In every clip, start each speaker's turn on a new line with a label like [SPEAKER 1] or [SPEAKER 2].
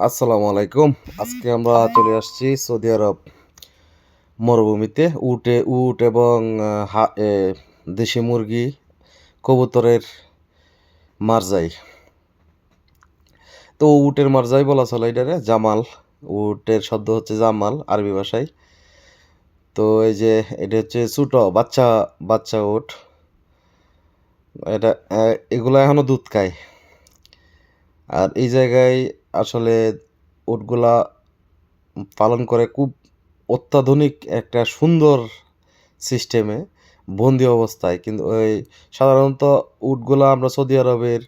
[SPEAKER 1] আসসালামু আলাইকুম। আজকে আমরা চলে আসছি সৌদি আরব মরুভূমিতে। উট এবং দেশি মুরগি, কবুতরের মারজাই। তো উটের মারজাই বলা চলে এটারে, জামাল। উটের শব্দ হচ্ছে জামাল আরবি ভাষায়। তো এই যে এটা হচ্ছে ছোট বাচ্চা বাচ্চা উট। এগুলা এখনো দুধ খায়। আর এই জায়গায় আসলে উটগুলা পালন করে খুব অত্যাধুনিক একটা সুন্দর সিস্টেমে, বন্দি অবস্থায়। কিন্তু ওই সাধারণত উটগুলা আমরা সৌদি আরবের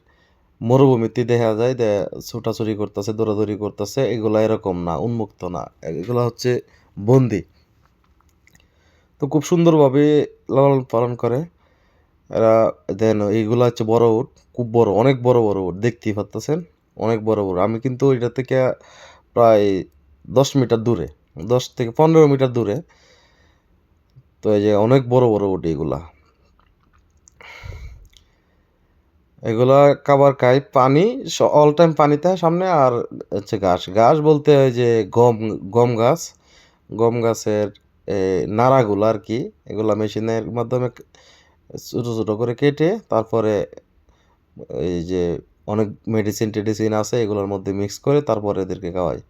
[SPEAKER 1] মরুভূমিতে দেখা যায় যে ছুটাছুটি করতেছে, দৌড়াদৌড়ি করতেছে। এগুলা এরকম না, উন্মুক্ত না, এগুলা হচ্ছে বন্দি। তো খুব সুন্দরভাবে লালন পালন করে এরা। দেন এইগুলা হচ্ছে বড় উট, খুব বড়, অনেক বড় বড় উট, দেখতেই পারতেছেন, অনেক বড় বড়। আমি কিন্তু এটা থেকে প্রায় 10 মিটার দূরে, 10 থেকে 15 মিটার দূরে। তো এই যে অনেক বড় বড় উট এগুলা। এগুলা খাবার খায়, পানি অল টাইম পানিতে হয় সামনে। আর হচ্ছে ঘাস, ঘাস বলতে ওই যে গম, গম গাছ, গম গাছের নাড়াগুলো আর কি। এগুলা মেশিনের মাধ্যমে ছোটো ছোটো করে কেটে তারপরে এই যে অনেক মেডিসিন টেডিসিন আছে এগুলোর মধ্যে মিক্স করে তারপরে এদেরকে খাওয়ায়।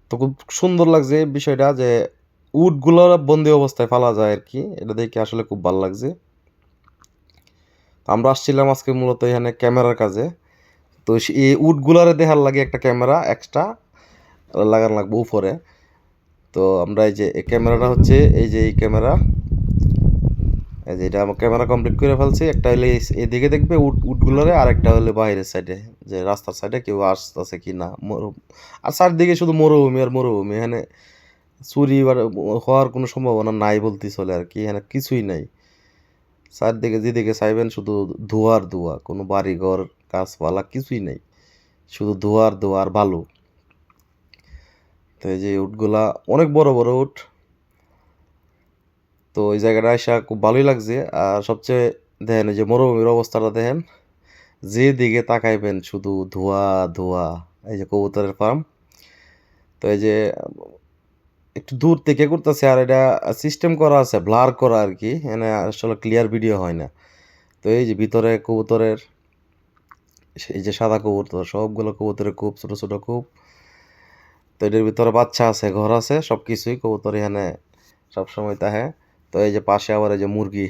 [SPEAKER 1] তো খুব সুন্দর লাগছে বিষয়টা যে উটগুলো বন্দি অবস্থায় পালা যায় আর কি। এটা দেখে আসলে খুব ভালো লাগছে। আমরা আসছিলাম আজকে মূলত এখানে ক্যামেরার কাজে। তো এই উটগুলারে দেখার লাগে একটা ক্যামেরা এক্সট্রা লাগানো লাগবে উপরে। তো আমরা এই যে এই ক্যামেরাটা হচ্ছে এই যে এই ক্যামেরা, এই যে এটা আমার ক্যামেরা কমপ্লিট করে ফেলছি। একটা হলে এদিকে দেখবে উটগুলোরে, আর একটা হলে বাইরের সাইডে, যে রাস্তার সাইডে কেউ আসতেছে কি না। আর চারদিকে শুধু মরুভূমি আর মরুভূমি। এখানে চুরি হওয়ার কোনো সম্ভাবনা নাই বলতে চলে আর কি। এখানে কিছুই নাই, চারদিকে যেদিকে চাইবেন শুধু ধোয়ার ধোয়া, কোনো বাড়িঘর গাছপালা কিছুই নেই, শুধু ধোয়ার ধোয়ার বালু। তো এই যে উটগুলা অনেক বড় বড় উট। তো এই জায়গাটা আসা খুব ভালোই লাগছে। আর সবচেয়ে দেখেন এই যে মরুভূমির অবস্থাটা দেখেন, যেদিকে তাকাইবেন শুধু ধোয়া ধোয়া। এই যে কবুতরের ফার্ম। তো এই যে একটু দূর থেকে করতেছে, আর এটা সিস্টেম করা আছে ব্লার করা আর কি, এখানে আসলে ক্লিয়ার ভিডিও হয় না। তো এই যে ভিতরে কবুতরের, এই যে সাদা কবুতর, সবগুলো কবুতরের খুব ছোট ছোট খুব। তো এটার ভিতরে বাচ্চা আছে, ঘর আছে, সব কিছুই। কবুতর এখানে সবসময় তাহে। তো এই যে পাশে আবার এই যে মুরগি,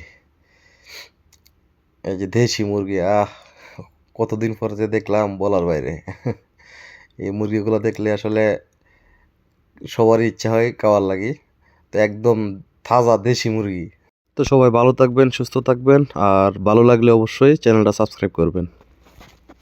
[SPEAKER 1] এই যে দেশি মুরগি, কতদিন পর যে দেখলাম বলার বাইরে। এই মুরগিগুলো দেখলে আসলে সবারই ইচ্ছা হয় খাওয়ার লাগি। তো একদম তাজা দেশি মুরগি। তো সবাই ভালো থাকবেন, সুস্থ থাকবেন, আর ভালো লাগলে অবশ্যই চ্যানেলটা সাবস্ক্রাইব করবেন।